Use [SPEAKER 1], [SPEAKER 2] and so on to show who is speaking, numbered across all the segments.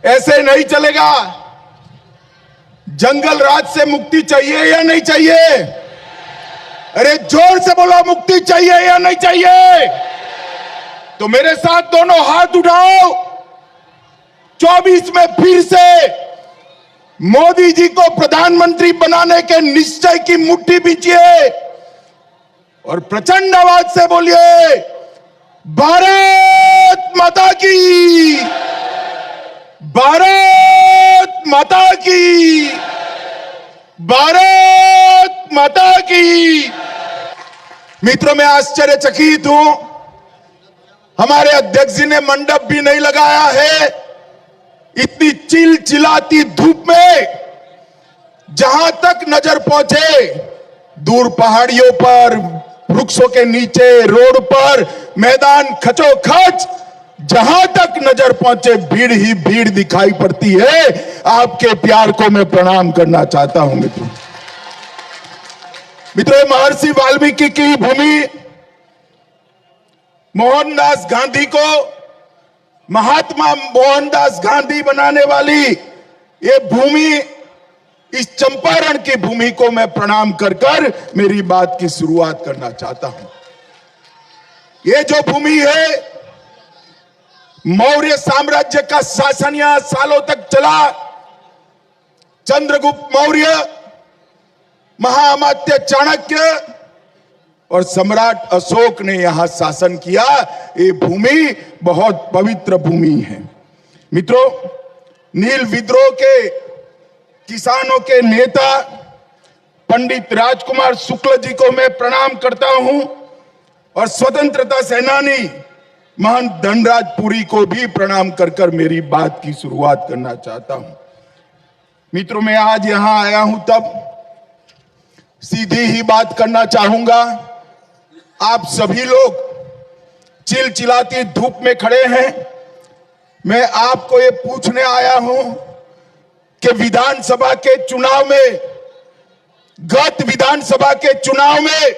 [SPEAKER 1] ऐसे नहीं चलेगा। जंगल राज से मुक्ति चाहिए या नहीं चाहिए? अरे जोर से बोलो, मुक्ति चाहिए या नहीं चाहिए? तो मेरे साथ दोनों हाथ उठाओ। 24 में फिर से मोदी जी को प्रधानमंत्री बनाने के निश्चय की मुट्ठी बींचिए और प्रचंड आवाज से बोलिए, भारत माता की, भारत माता की, भारत माता की। मित्रों, मैं आश्चर्यचकित हूं, हमारे अध्यक्ष जी ने मंडप भी नहीं लगाया है। इतनी चिलचिलाती धूप में जहां तक नजर पहुंचे, दूर पहाड़ियों पर, वृक्षों के नीचे, रोड पर, मैदान खचोखच, जहां तक नजर पहुंचे भीड़ ही भीड़ दिखाई पड़ती है। आपके प्यार को मैं प्रणाम करना चाहता हूं मित्रों। मित्रों, महर्षि वाल्मीकि की भूमि, मोहनदास गांधी को महात्मा मोहनदास गांधी बनाने वाली ये भूमि, इस चंपारण की भूमि को मैं प्रणाम कर कर मेरी बात की शुरुआत करना चाहता हूं। ये जो भूमि है, मौर्य साम्राज्य का शासन यहां सालों तक चला। चंद्रगुप्त मौर्य, महाअमात्य चाणक्य और सम्राट अशोक ने यहां शासन किया। ये भूमि बहुत पवित्र भूमि है मित्रों। नील विद्रोह के किसानों के नेता पंडित राजकुमार शुक्ल जी को मैं प्रणाम करता हूं और स्वतंत्रता सेनानी महंत धनराज पुरी को भी प्रणाम कर कर मेरी बात की शुरुआत करना चाहता हूं। मित्रों, मैं आज यहां आया हूं तब सीधी ही बात करना चाहूंगा। आप सभी लोग चिलचिलाती धूप में खड़े हैं। मैं आपको ये पूछने आया हूं कि विधानसभा के चुनाव में, गत विधानसभा के चुनाव में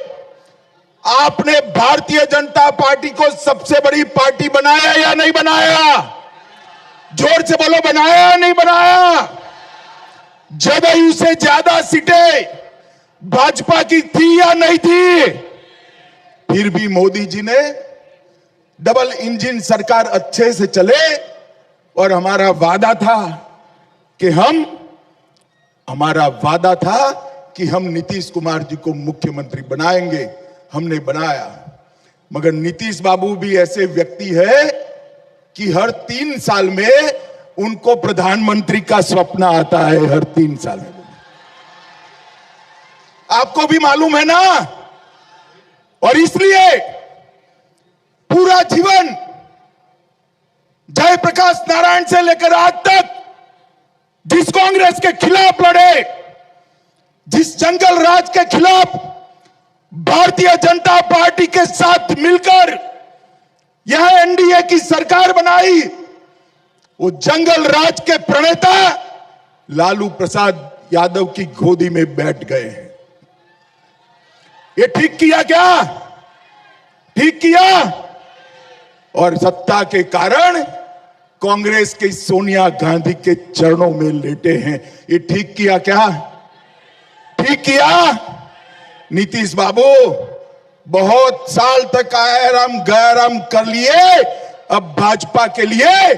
[SPEAKER 1] आपने भारतीय जनता पार्टी को सबसे बड़ी पार्टी बनाया या नहीं बनाया? जोर से बोलो, बनाया या नहीं बनाया? जदयू से ज्यादा सीटें भाजपा की थी या नहीं थी? फिर भी मोदी जी ने डबल इंजन सरकार अच्छे से चले और हमारा वादा था कि हम नीतीश कुमार जी को मुख्यमंत्री बनाएंगे। हमने बनाया। मगर नीतीश बाबू भी ऐसे व्यक्ति है कि हर 3 साल में उनको प्रधानमंत्री का स्वप्न आता है। हर 3 साल में। आपको भी मालूम है ना। और इसलिए पूरा जीवन जयप्रकाश नारायण से लेकर आज तक जिस कांग्रेस के खिलाफ लड़े, जिस जंगल राज के खिलाफ भारतीय जनता पार्टी के साथ मिलकर यह एनडीए की सरकार बनाई, वो जंगल राज के प्रणेता लालू प्रसाद यादव की गोदी में बैठ गए हैं। ये ठीक किया क्या? ठीक किया। और सत्ता के कारण कांग्रेस के सोनिया गांधी के चरणों में लेटे हैं। ये ठीक किया क्या? ठीक किया। नीतीश बाबू बहुत साल तक आराम गैराम कर लिए। अब भाजपा के लिए,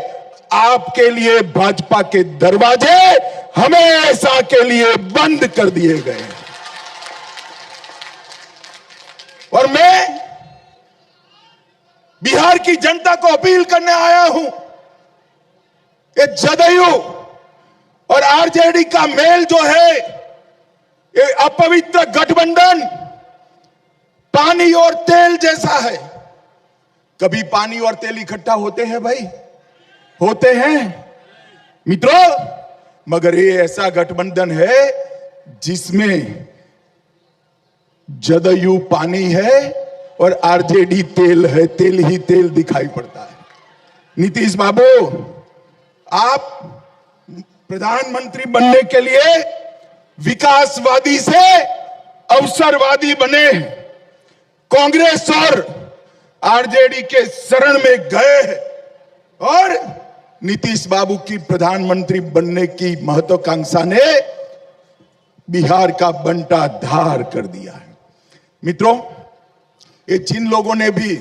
[SPEAKER 1] आपके लिए भाजपा के दरवाजे हमेशा के लिए बंद कर दिए गए। और मैं बिहार की जनता को अपील करने आया हूं कि जदयू और आरजेडी का मेल जो है, ये अपवित्र गठबंधन पानी और तेल जैसा है। कभी पानी और तेल इकट्ठा होते हैं भाई? होते हैं मित्रों। मगर ये ऐसा गठबंधन है जिसमें जदयू पानी है और आरजेडी तेल है। तेल ही तेल दिखाई पड़ता है। नीतीश बाबू, आप प्रधानमंत्री बनने के लिए विकासवादी से अवसरवादी बने, कांग्रेस और आरजेडी के शरण में गए और नीतीश बाबू की प्रधानमंत्री बनने की महत्वाकांक्षा ने बिहार का बंटा धार कर दिया है। मित्रों, ये जिन लोगों ने भी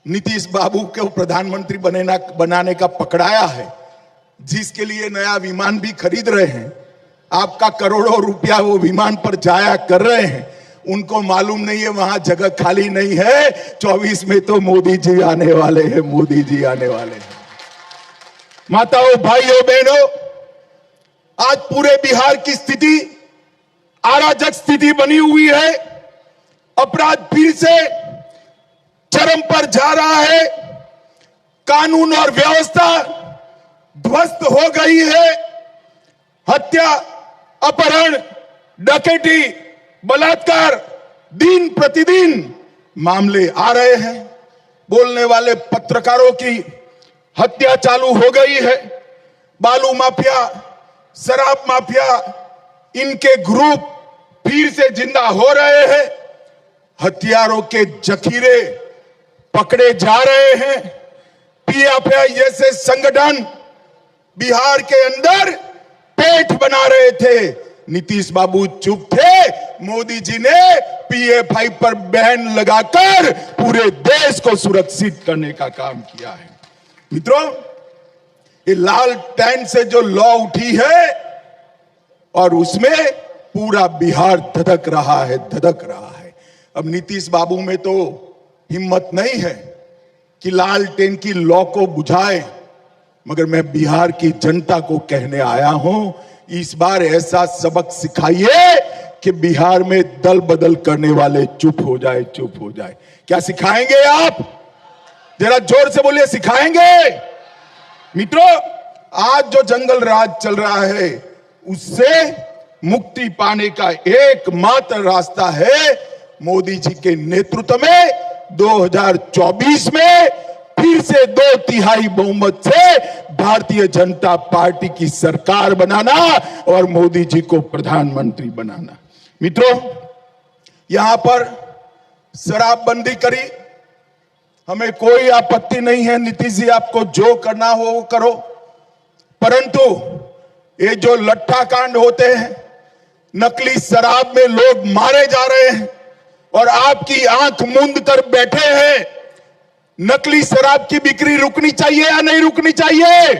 [SPEAKER 1] नीतीश बाबू को प्रधानमंत्री बनाने का पकड़ाया है, जिसके लिए नया विमान भी खरीद रहे हैं, आपका करोड़ों रुपया वो विमान पर जाया कर रहे हैं, उनको मालूम नहीं है वहां जगह खाली नहीं है। 24 में तो मोदी जी आने वाले हैं, मोदी जी आने वाले हैं। माताओं, भाइयों, बहनों, आज पूरे बिहार की स्थिति अराजक स्थिति बनी हुई है। अपराध फिर से चरम पर जा रहा है। कानून और व्यवस्था ध्वस्त हो गई है। हत्या, अपहरण, डकैती, बलात्कार, दिन प्रतिदिन मामले आ रहे हैं। बोलने वाले पत्रकारों की हत्या चालू हो गई है। बालू माफिया, शराब माफिया, इनके ग्रुप फिर से जिंदा हो रहे हैं। हथियारों के जखीरे पकड़े जा रहे हैं। पीएफआई जैसे संगठन बिहार के अंदर पेट बना रहे थे। नीतीश बाबू चुप थे। मोदी जी ने पीएफआई पर बैन लगाकर पूरे देश को सुरक्षित करने का काम किया है। मित्रों, ये लाल टैन से जो लॉ उठी है और उसमें पूरा बिहार धधक रहा है, धधक रहा है। अब नीतीश बाबू में तो हिम्मत नहीं है कि लाल टेन की लॉ को बुझाए, मगर मैं बिहार की जनता को कहने आया हूं, इस बार ऐसा सबक सिखाइए कि बिहार में दल बदल करने वाले चुप हो जाए, चुप हो जाए। क्या सिखाएंगे आप? जरा जोर से बोलिए, सिखाएंगे? मित्रों, आज जो जंगल राज चल रहा है उससे मुक्ति पाने का एकमात्र रास्ता है मोदी जी के नेतृत्व में 2024 में फिर से 2/3 बहुमत से भारतीय जनता पार्टी की सरकार बनाना और मोदी जी को प्रधानमंत्री बनाना। मित्रों, यहां पर शराबबंदी करी, हमें कोई आपत्ति नहीं है। नीतीश जी, आपको जो करना हो वो करो, परंतु ये जो लट्ठा कांड होते हैं, नकली शराब में लोग मारे जा रहे हैं और आपकी आंख मूंद कर बैठे हैं। नकली शराब की बिक्री रुकनी चाहिए या नहीं रुकनी चाहिए?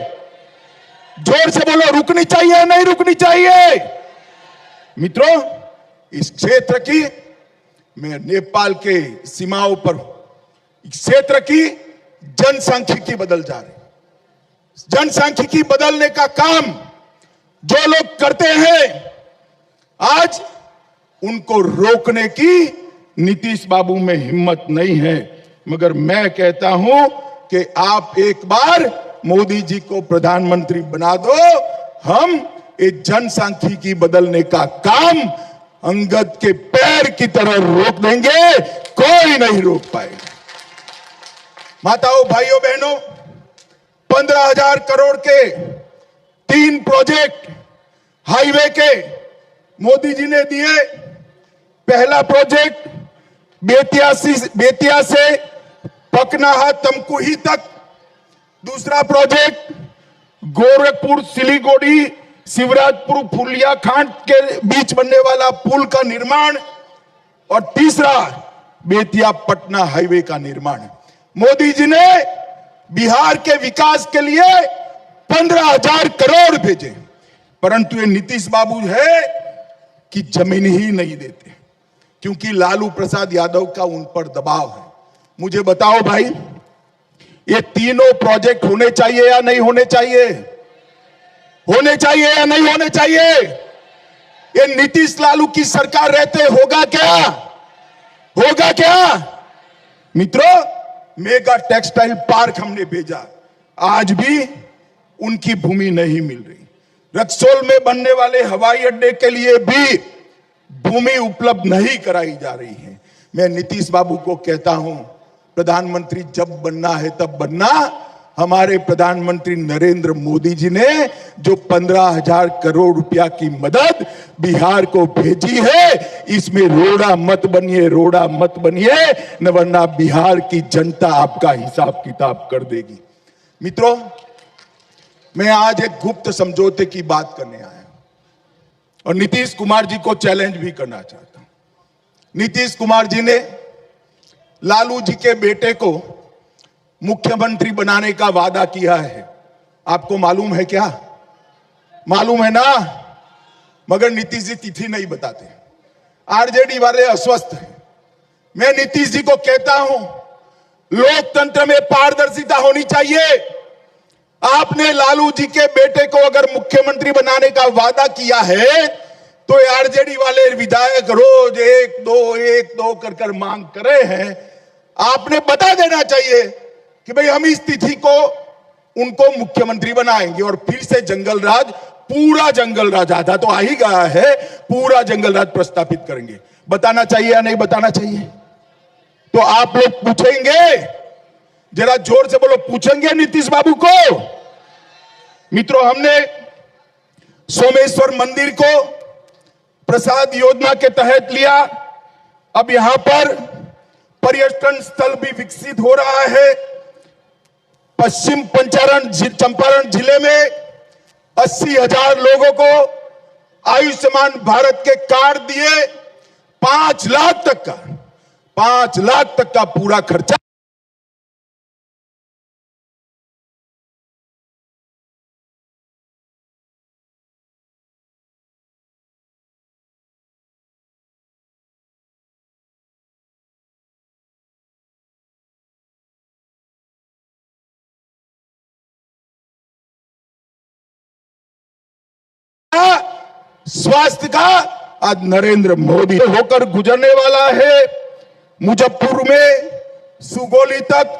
[SPEAKER 1] जोर से बोलो, रुकनी चाहिए या नहीं रुकनी चाहिए? मित्रों, इस क्षेत्र की, मैं नेपाल के सीमाओं पर, इस क्षेत्र की जनसांख्यिकी बदल जा रही। जनसांख्यिकी बदलने का काम जो लोग करते हैं, आज उनको रोकने की नीतीश बाबू में हिम्मत नहीं है। मगर मैं कहता हूं कि आप एक बार मोदी जी को प्रधानमंत्री बना दो, हम एक जनसांख्यिकी बदलने का काम अंगद के पैर की तरह रोक देंगे, कोई नहीं रोक पाएगा। माताओं, भाइयों, बहनों, 15,000 करोड़ के 3 प्रोजेक्ट हाईवे के मोदी जी ने दिए। पहला प्रोजेक्ट बेतिया से पकनाहा तमकुही तक, दूसरा प्रोजेक्ट गोरखपुर सिलीगुड़ी शिवराजपुर फुलिया खांड के बीच बनने वाला पुल का निर्माण, और तीसरा बेतिया पटना हाईवे का निर्माण। मोदी जी ने बिहार के विकास के लिए 15,000 करोड़ भेजे, परंतु ये नीतीश बाबू है कि जमीन ही नहीं देते, क्योंकि लालू प्रसाद यादव का उन पर दबाव है। मुझे बताओ भाई, ये तीनों प्रोजेक्ट होने चाहिए या नहीं होने चाहिए? होने चाहिए या नहीं होने चाहिए? ये नीतीश लालू की सरकार रहते होगा क्या? होगा क्या? मित्रों, मेगा टेक्सटाइल पार्क हमने भेजा, आज भी उनकी भूमि नहीं मिल रही। रक्सौल में बनने वाले हवाई अड्डे के लिए भी भूमि उपलब्ध नहीं कराई जा रही है। मैं नीतीश बाबू को कहता हूं, प्रधानमंत्री जब बनना है तब बनना। हमारे प्रधानमंत्री नरेंद्र मोदी जी ने जो 15,000 करोड़ रुपया की मदद बिहार को भेजी है, इसमें रोड़ा मत बनिए, रोड़ा मत बनिए, न वरना बिहार की जनता आपका हिसाब किताब कर देगी। मित्रों, मैं आज एक गुप्त समझौते की बात करने आया हूं और नीतीश कुमार जी को चैलेंज भी करना चाहता हूं। नीतीश कुमार जी ने लालू जी के बेटे को मुख्यमंत्री बनाने का वादा किया है। आपको मालूम है क्या? मालूम है ना? मगर नीतीश जी तिथि नहीं बताते। आरजेडी वाले अस्वस्थ हैं। मैं नीतीश जी को कहता हूं, लोकतंत्र में पारदर्शिता होनी चाहिए। आपने लालू जी के बेटे को अगर मुख्यमंत्री बनाने का वादा किया है तो आरजेडी वाले विधायक रोज एक दो कर मांग कर रहे हैं। आपने बता देना चाहिए कि भाई हम इस तिथि को उनको मुख्यमंत्री बनाएंगे और फिर से जंगल राज, पूरा जंगल राज, आधा तो आ ही गया है, पूरा जंगल राज प्रस्थापित करेंगे। बताना चाहिए या नहीं बताना चाहिए? तो आप लोग पूछेंगे, जरा जोर से बोलो, पूछेंगे नीतीश बाबू को? मित्रों, हमने सोमेश्वर मंदिर को प्रसाद योजना के तहत लिया। अब यहां पर पर्यटन स्थल भी विकसित हो रहा है। पश्चिम चंपारण जिले में 80,000 लोगों को आयुष्मान भारत के कार्ड दिए। 5 लाख तक का पूरा खर्चा स्वास्थ्य का आज नरेंद्र मोदी होकर गुजरने वाला है। मुजफ्फरपुर में सुगोली तक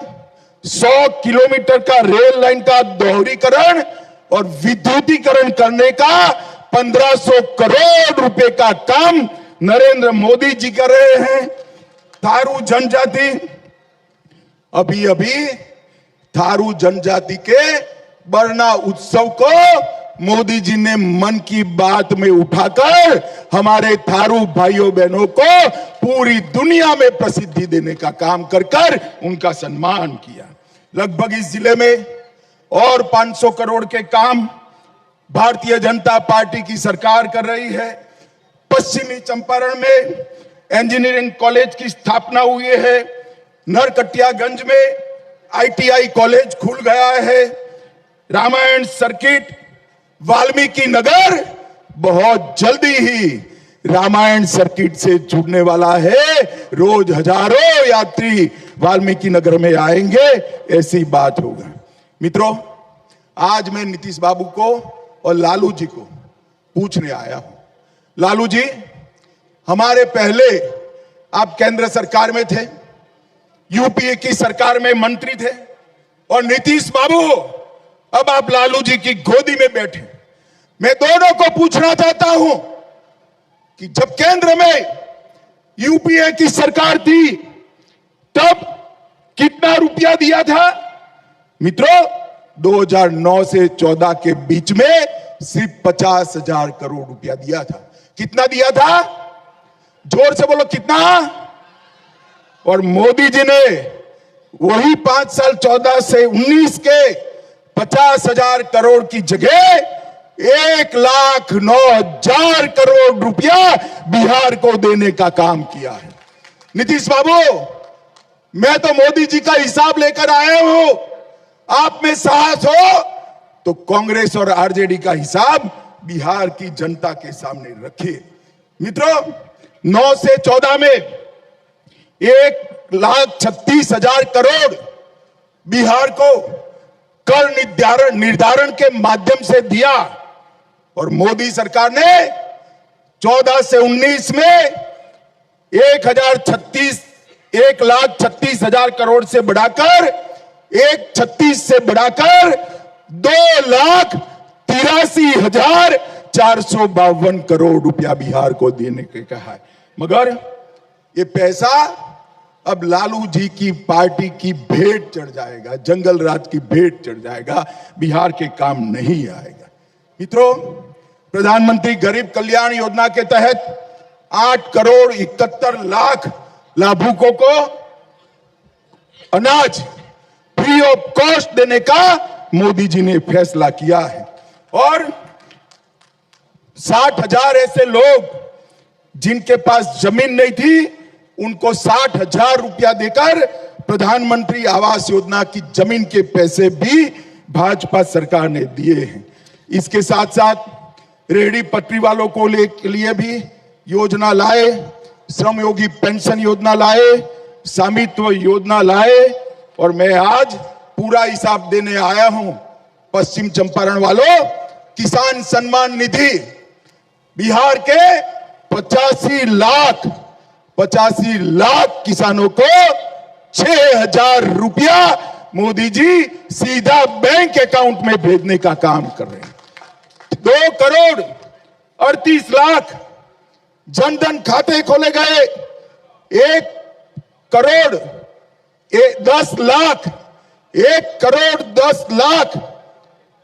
[SPEAKER 1] 100 किलोमीटर का रेल लाइन का दोहरीकरण और विद्युतीकरण करने का 1500 करोड़ रुपए का काम नरेंद्र मोदी जी कर रहे हैं। थारू जनजाति, अभी थारू जनजाति के बरना उत्सव को मोदी जी ने मन की बात में उठाकर हमारे थारू भाइयों बहनों को पूरी दुनिया में प्रसिद्धि देने का काम कर उनका सम्मान किया। लगभग इस जिले में और 500 करोड़ के काम भारतीय जनता पार्टी की सरकार कर रही है। पश्चिमी चंपारण में इंजीनियरिंग कॉलेज की स्थापना हुई है। नरकटियागंज में ITI कॉलेज खुल गया है। रामायण सर्किट, वाल्मीकि नगर बहुत जल्दी ही रामायण सर्किट से जुड़ने वाला है। रोज हजारों यात्री वाल्मीकि नगर में आएंगे, ऐसी बात होगा। मित्रों, आज मैं नीतीश बाबू को और लालू जी को पूछने आया हूं। लालू जी, हमारे पहले आप केंद्र सरकार में थे, यूपीए की सरकार में मंत्री थे, और नीतीश बाबू अब आप लालू जी की गोदी में बैठे। मैं दोनों को पूछना चाहता हूं कि जब केंद्र में यूपीए की सरकार थी तब कितना रुपया दिया था? मित्रों, 2009 से 14 के बीच में सिर्फ 50,000 करोड़ रुपया दिया था। कितना दिया था? जोर से बोलो, कितना? और मोदी जी ने वही 5 साल 14 से 19 के 50,000 करोड़ की जगह 1,09,000 करोड़ रुपया बिहार को देने का काम किया है। नीतीश बाबू, मैं तो मोदी जी का हिसाब लेकर आया हूं। आप में साहस हो तो कांग्रेस और आरजेडी का हिसाब बिहार की जनता के सामने रखिए। मित्रों, 9 से 14 में 1,36,000 करोड़ बिहार को कर निर्धारण के माध्यम से दिया, और मोदी सरकार ने 14 से 19 में 1,36,000 करोड़ से बढ़ाकर 1,36 से बढ़ाकर 2,83,452 करोड़ रुपया बिहार को देने के कहा है। मगर ये पैसा अब लालू जी की पार्टी की भेंट चढ़ जाएगा, जंगल राज की भेंट चढ़ जाएगा, बिहार के काम नहीं आएगा। मित्रों, प्रधानमंत्री गरीब कल्याण योजना के तहत 8,71,00,000 लाभुकों को अनाज फ्री ऑफ कॉस्ट देने का मोदी जी ने फैसला किया है। और 60,000 ऐसे लोग जिनके पास जमीन नहीं थी, उनको 60,000 रुपया देकर प्रधानमंत्री आवास योजना की जमीन के पैसे भी भाजपा सरकार ने दिए हैं। इसके साथ साथ रेहड़ी पटरी वालों को लिए भी योजना लाए, श्रमयोगी पेंशन योजना लाए, स्वामित्व योजना लाए। और मैं आज पूरा हिसाब देने आया हूं पश्चिम चंपारण वालों। किसान सम्मान निधि बिहार के 85 लाख किसानों को 6,000 रुपया मोदी जी सीधा बैंक अकाउंट में भेजने का काम कर रहे हैं। 2,38,00,000 जनधन खाते खोले गए। 1,10,00,000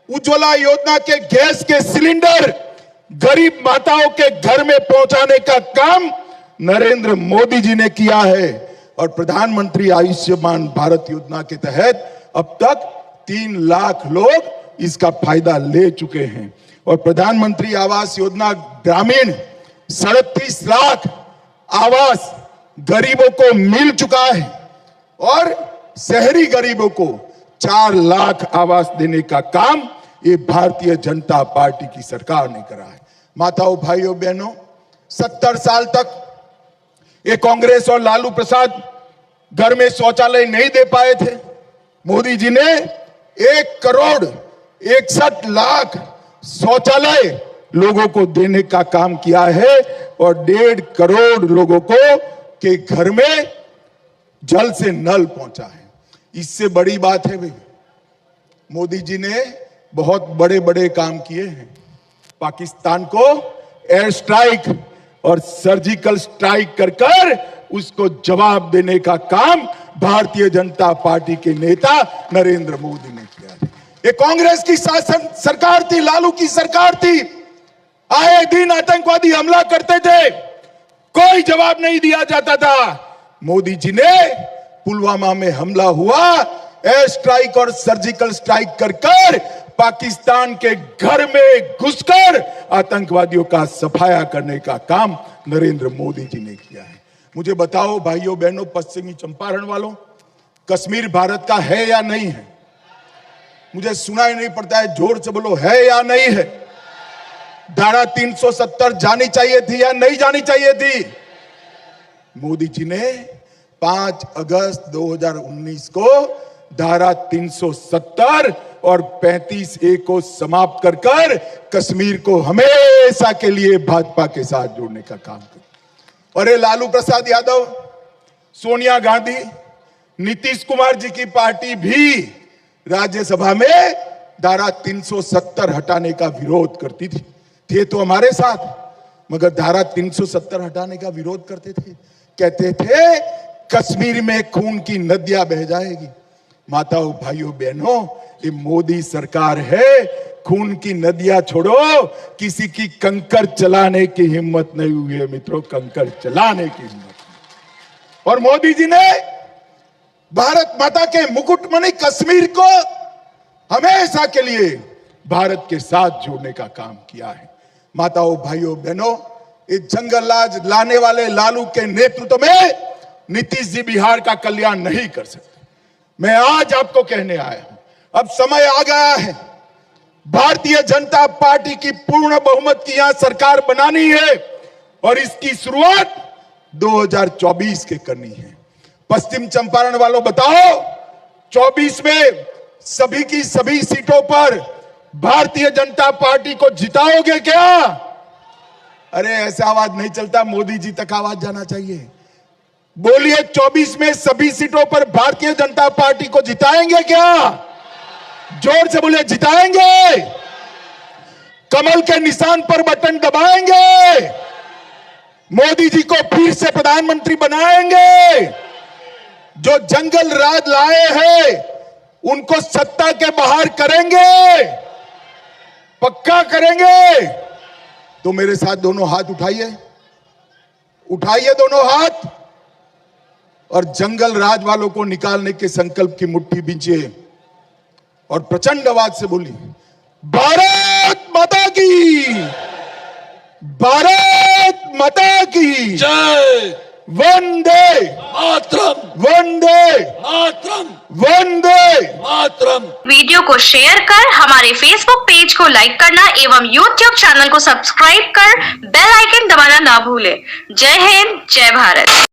[SPEAKER 1] उज्ज्वला योजना के गैस के सिलेंडर गरीब माताओं के घर में पहुंचाने का काम नरेंद्र मोदी जी ने किया है। और प्रधानमंत्री आयुष्मान भारत योजना के तहत अब तक 3 लाख लोग इसका फायदा ले चुके हैं। और प्रधानमंत्री आवास योजना ग्रामीण 37 लाख आवास गरीबों को मिल चुका है। और शहरी गरीबों को 4 लाख आवास देने का काम ये भारतीय जनता पार्टी की सरकार ने करा है। माताओं, भाइयों, बहनों, 70 साल तक ये कांग्रेस और लालू प्रसाद घर में शौचालय नहीं दे पाए थे। मोदी जी ने 1,61,00,000 शौचालय लोगों को देने का काम किया है। और 1.5 करोड़ लोगों को के घर में जल से नल पहुंचा है। इससे बड़ी बात है भाई, मोदी जी ने बहुत बड़े बड़े काम किए हैं। पाकिस्तान को एयर स्ट्राइक और सर्जिकल स्ट्राइक कर उसको जवाब देने का काम भारतीय जनता पार्टी के नेता नरेंद्र मोदी ने किया है। ये कांग्रेस की शासन सरकार थी, लालू की सरकार थी। आए दिन आतंकवादी हमला करते थे, कोई जवाब नहीं दिया जाता था। मोदी जी ने पुलवामा में हमला हुआ, एयर स्ट्राइक और सर्जिकल स्ट्राइक कर पाकिस्तान के घर में घुसकर आतंकवादियों का सफाया करने का काम नरेंद्र मोदी जी ने किया है। मुझे बताओ भाइयों बहनों, पश्चिमी चंपारण वालों, कश्मीर भारत का है या नहीं है? मुझे सुनाई नहीं पड़ता है, जोर से बोलो, है या नहीं है? धारा 370 जानी चाहिए थी या नहीं जानी चाहिए थी? मोदी जी ने 5 अगस्त 2019 को धारा 370 और 35A को समाप्त कर कश्मीर को हमेशा के लिए भाजपा के साथ जोड़ने का काम किया। और ये लालू प्रसाद यादव, सोनिया गांधी, नीतीश कुमार जी की पार्टी भी राज्यसभा में धारा 370 हटाने का विरोध करती थी। थे तो हमारे साथ, मगर धारा 370 हटाने का विरोध करते थे। कहते थे कश्मीर में खून की नदियां बह जाएगी। माताओं, भाइयों, बहनों, ये मोदी सरकार है। खून की नदियां छोड़ो, किसी की कंकर चलाने की हिम्मत नहीं हुई है मित्रों, कंकर चलाने की हिम्मत नहीं। और मोदी जी ने भारत माता के मुकुटमणि कश्मीर को हमेशा के लिए भारत के साथ जोड़ने का काम किया है। माताओं, भाइयों, बहनों, इस जंगल राज लाने वाले लालू के नेतृत्व में नीतीश जी बिहार का कल्याण नहीं कर सकते। मैं आज आपको कहने आया हूं, अब समय आ गया है, भारतीय जनता पार्टी की पूर्ण बहुमत की यहां सरकार बनानी है। और इसकी शुरुआत 2024 के करनी है। पश्चिम चंपारण वालों बताओ, 24 में सभी की सभी सीटों पर भारतीय जनता पार्टी को जिताओगे क्या? अरे ऐसा आवाज नहीं चलता, मोदी जी तक आवाज जाना चाहिए। बोलिए, 24 में सभी सीटों पर भारतीय जनता पार्टी को जिताएंगे क्या? जोर से बोलिए, जिताएंगे। कमल के निशान पर बटन दबाएंगे। मोदी जी को फिर से प्रधानमंत्री बनाएंगे। जो जंगल राज लाए हैं उनको सत्ता के बाहर करेंगे, पक्का करेंगे। तो मेरे साथ दोनों हाथ उठाइए, उठाइए दोनों हाथ, और जंगल राज वालों को निकालने के संकल्प की मुट्ठी बींचिए। और प्रचंड आवाज से बोली, भारत माता की, भारत माता की
[SPEAKER 2] जय,
[SPEAKER 1] वंदे
[SPEAKER 2] मातरम,
[SPEAKER 1] वंदे
[SPEAKER 2] मातरम,
[SPEAKER 1] वंदे
[SPEAKER 2] मातरम।
[SPEAKER 3] वीडियो को शेयर कर हमारे फेसबुक पेज को लाइक करना एवं यूट्यूब चैनल को सब्सक्राइब कर बेल आइकन दबाना ना भूले। जय हिंद, जय भारत।